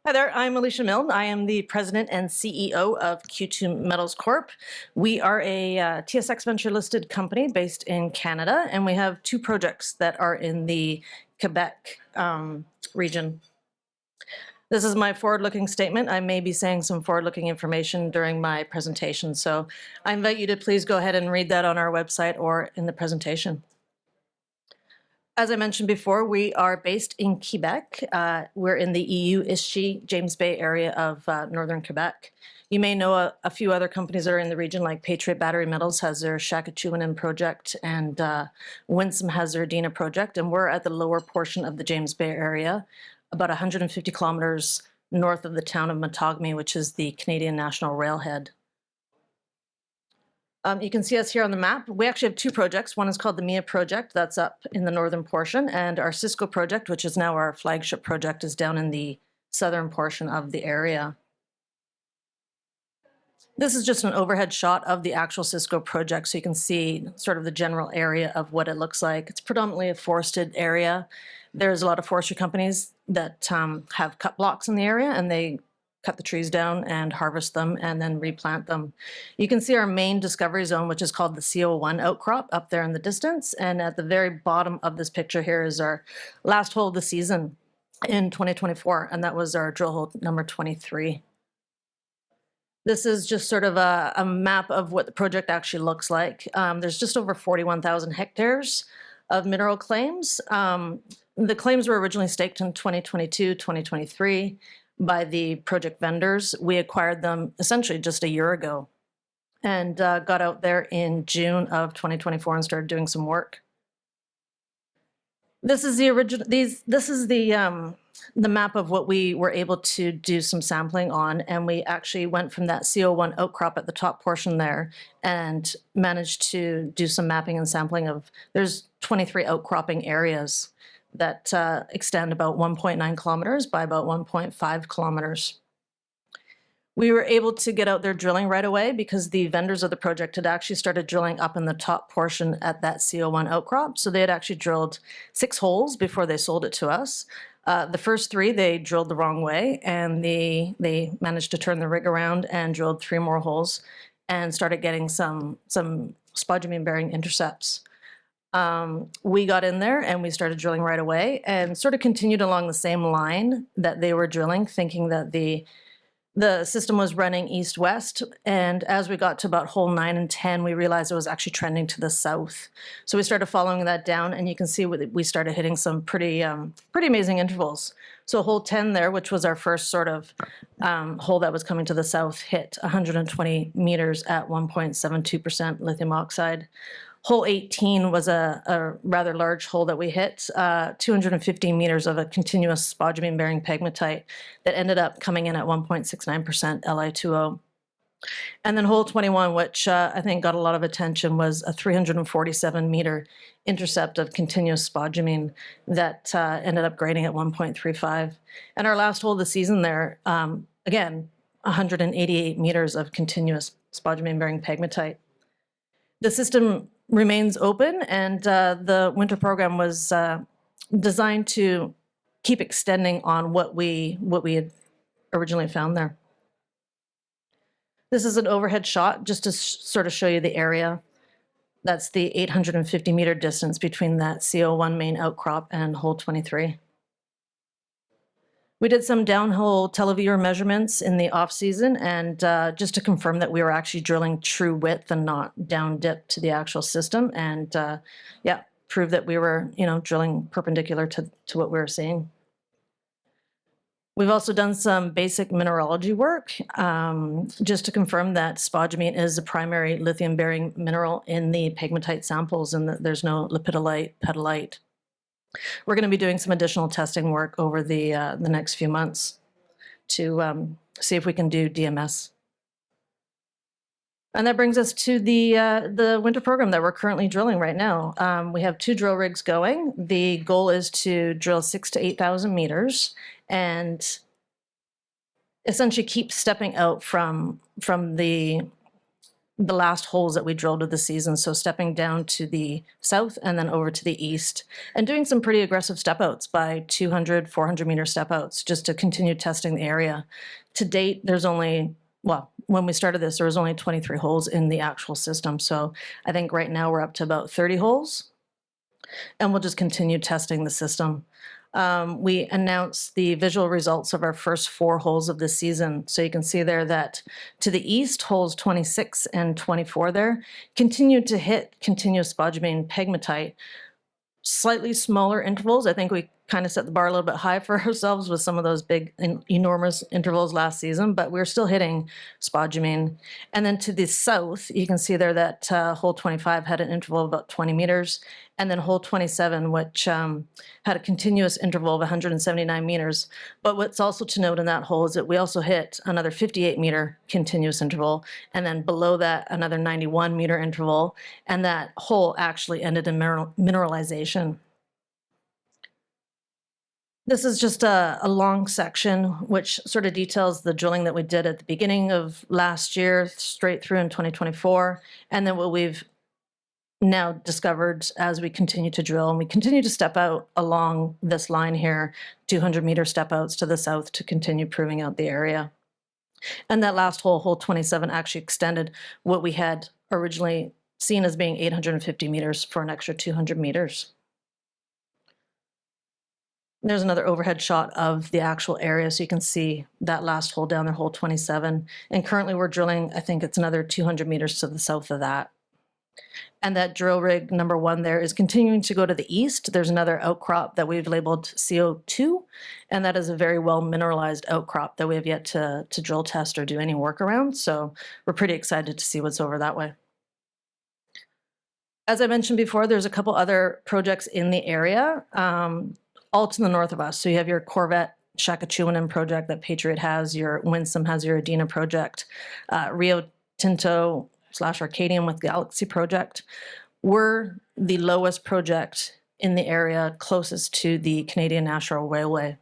Hi there, I'm Alicia Milne. I am the president and CEO of Q2 Metals Corp. We are a TSX venture listed company based in Canada, and we have two projects that are in the Quebec region. This is my forward-looking statement. I may be saying some forward-looking information during my presentation, so I invite you to please go ahead and read that on our website or in the presentation. As I mentioned before, we are based in Quebec. We're in the Eeyou Istchee, James Bay area of northern Quebec. You may know a few other companies that are in the region, like Patriot Battery Metals has their Shakatchewin project, and Winsome has their Adina project, and we're at the lower portion of the James Bay area, about 150 kilometers north of the town of Matagami, which is the Canadian National Railhead. You can see us here on the map. We actually have two projects. One is called the Mia project, that's up in the northern portion, and our Cisco project, which is now our flagship project, is down in the southern portion of the area. This is just an overhead shot of the actual Cisco project, so you can see sort of the general area of what it looks like. It's predominantly a forested area. There's a lot of forestry companies that have cut blocks in the area, and they cut the trees down and harvest them and then replant them. You can see our main discovery zone, which is called the CO1 outcrop up there in the distance. And at the very bottom of this picture here is our last hole of the season in 2024. And that was our drill hole number 23. This is just sort of a map of what the project actually looks like. There's just over 41,000 hectares of mineral claims. The claims were originally staked in 2022, 2023. By the project vendors. We acquired them essentially just a year ago and got out there in June of 2024 and started doing some work. This is the original. This is the map of what we were able to do some sampling on, and we actually went from that CO1 outcrop at the top portion there and managed to do some mapping and sampling of. There's 23 outcropping areas that extend about 1.9 kilometers by about 1.5 kilometers. We were able to get out there drilling right away because the vendors of the project had actually started drilling up in the top portion at that CO1 outcrop. So they had actually drilled 6 holes before they sold it to us. The first 3 they drilled the wrong way, and they managed to turn the rig around and drilled 3 more holes and started getting some spodumene bearing intercepts. We got in there and we started drilling right away and sort of continued along the same line that they were drilling, thinking that the system was running east-west. And as we got to about hole 9 and 10, we realized it was actually trending to the south. So we started following that down, and you can see we started hitting some pretty amazing intervals. So hole 10 there, which was our first sort of hole that was coming to the south, hit 120 meters at 1.72% lithium oxide. Hole 18 was a rather large hole that we hit, 250 meters of a continuous spodumene-bearing pegmatite that ended up coming in at 1.69% Li2O. And then hole 21, which I think got a lot of attention, was a 347-meter intercept of continuous spodumene that ended up grading at 1.35. And our last hole of the season there, again, 188 meters of continuous spodumene-bearing pegmatite. The system remains open, and the winter program was designed to keep extending on what we had originally found there. This is an overhead shot just to sort of show you the area. That's the 850-meter distance between that CO1 main outcrop and hole 23. We did some downhole televiewer measurements in the off season, and just to confirm that we were actually drilling true width and not down dip to the actual system, and yeah, prove that we were, drilling perpendicular to what we were seeing. We've also done some basic mineralogy work, just to confirm that spodumene is the primary lithium-bearing mineral in the pegmatite samples, and that there's no lepidolite, petalite. We're going to be doing some additional testing work over the next few months to see if we can do DMS. And that brings us to the winter program that we're currently drilling right now. We have 2 drill rigs going. The goal is to drill 6,000 to 8,000 meters and essentially keep stepping out from the the last holes that we drilled of the season. So stepping down to the south and then over to the east and doing some pretty aggressive step outs by 200, 400 meter step outs just to continue testing the area. To date, there's only, well, when we started this, there was only 23 holes in the actual system. So I think right now we're up to about 30 holes and we'll just continue testing the system. We announced the visual results of our first 4 holes of the season. So you can see there that to the east, holes 26 and 24 there continued to hit continuous spodumene pegmatite, slightly smaller intervals. I think we kind of set the bar a little bit high for ourselves with some of those big and enormous intervals last season, but we're still hitting spodumene. And then to the south, you can see there that hole 25 had an interval of about 20 meters, and then hole 27, which had a continuous interval of 179 meters. But what's also to note in that hole is that we also hit another 58 meter continuous interval, and then below that, another 91 meter interval, and that hole actually ended in mineralization. This is just a long section which sort of details the drilling that we did at the beginning of last year, straight through in 2024, and then what we've now discovered as we continue to drill. And we continue to step out along this line here, 200 meter step outs to the south to continue proving out the area. And that last hole, hole 27, actually extended what we had originally seen as being 850 meters for an extra 200 meters. There's another overhead shot of the actual area, so you can see that last hole down there, hole 27. And currently we're drilling, I think it's another 200 meters to the south of that. And that drill rig number 1 there is continuing to go to the east. There's another outcrop that we've labeled CO2, and that is a very well mineralized outcrop that we have yet to drill test or do any work around. So we're pretty excited to see what's over that way. As I mentioned before, there's a couple other projects in the area. All to the north of us. So you have your Corvette Shakatchewinam project that Patriot has, your Winsome has your Adina project, Rio Tinto / Arcadium with Galaxy project. We're the lowest project in the area closest to the Canadian National Railway.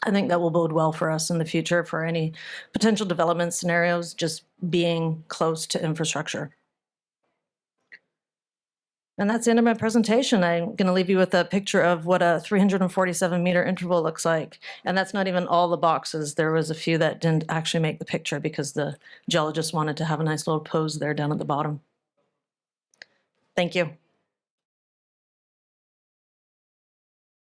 I think that will bode well for us in the future for any potential development scenarios, just being close to infrastructure. And that's the end of my presentation. I'm going to leave you with a picture of what a 347 meter interval looks like. And that's not even all the boxes. There was a few that didn't actually make the picture because the geologist wanted to have a nice little pose there down at the bottom. Thank you.